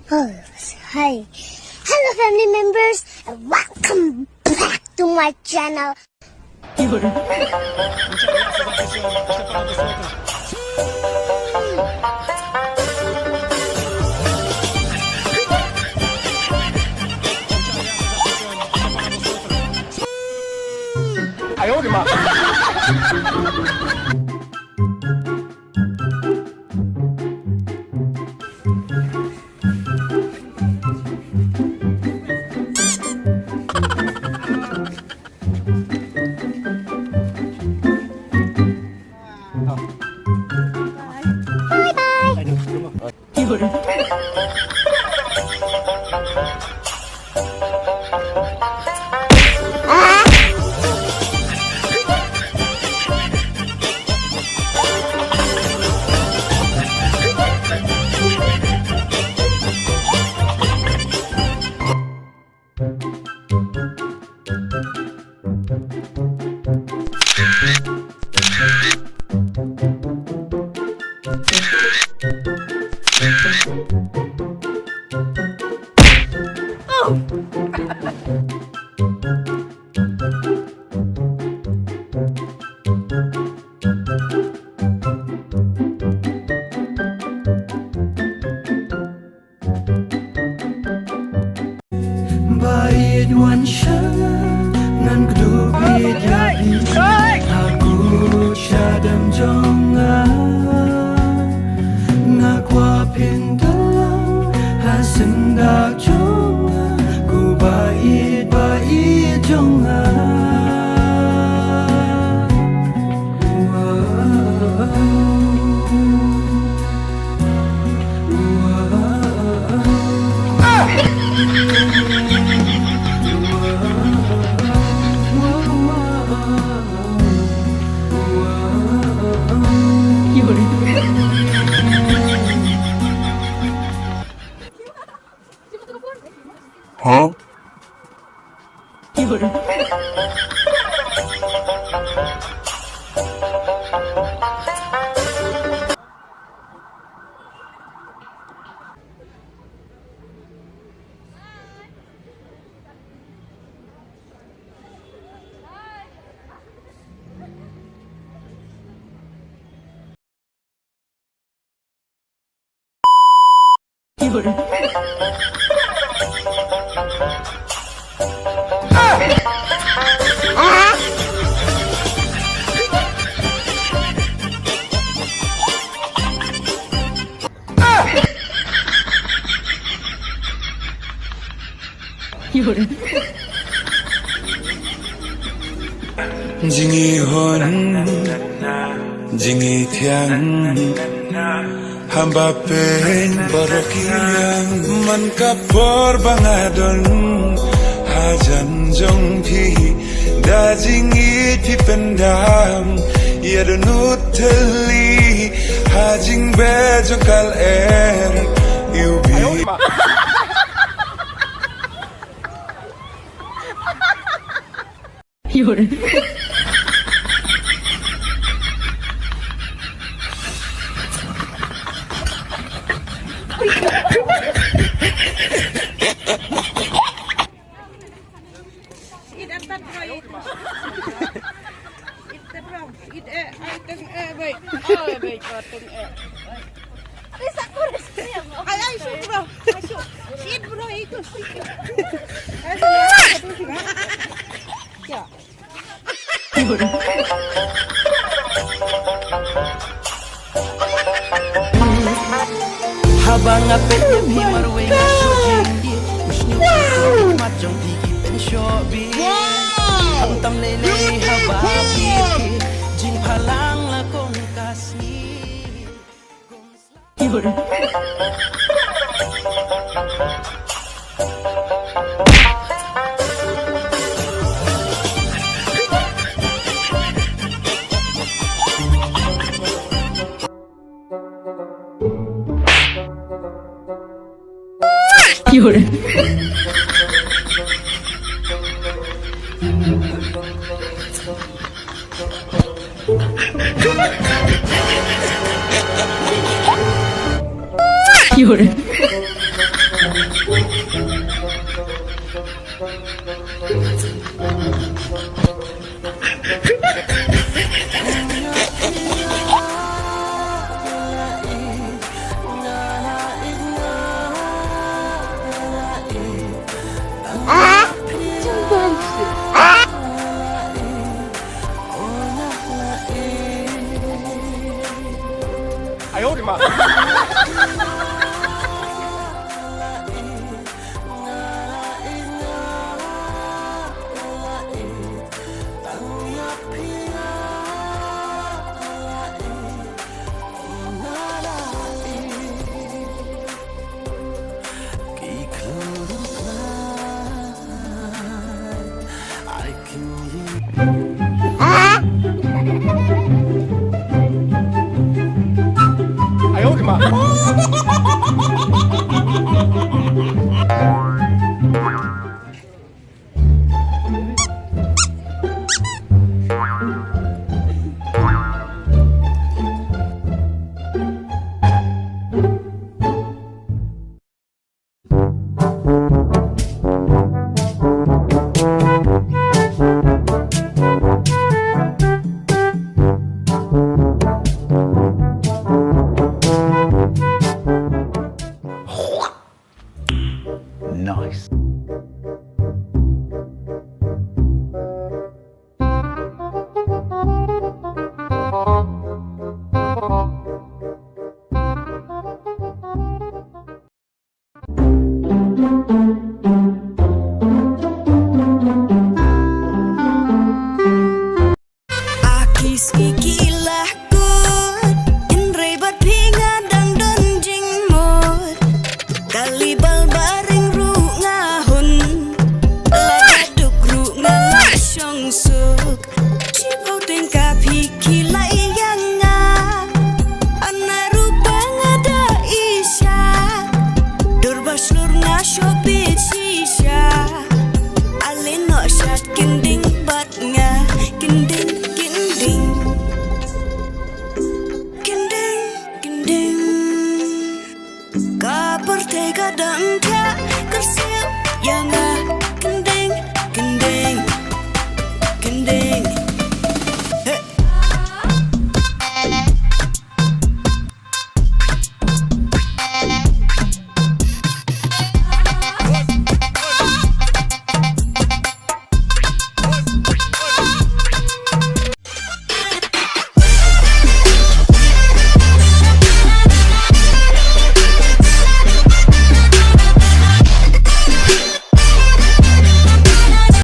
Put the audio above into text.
Oh, hi. Hello, family members, and welcome back to my channel. Bait wan siya nan glubid yabi aku syadam jonga nakwa pindalang hasenda jonga ku bait jonga Huh? Jingi hon jingi thiang hamba pen barokiyang man kapor bangadon hajan jong phi da jingi phi pendam yadunut theli hajing be jokal er yubi Habang apet yung himarway na shoji bishni majong tiki pen shobi ang tamlele hababi jing palang la kong kasi Ah. 哎呦我的妈！ Nice. Akis ikilah kot Inre bat pingadang don jing mot Kalibal baring ru ngahun Ladaduk ru ngalasong suk Cipau tengkap hikilai yang nga Anaru bangada isya Durbas lur ngasopit sisya Aleno syat kending bat nga Kending Ka pertega dan tak kersiap yang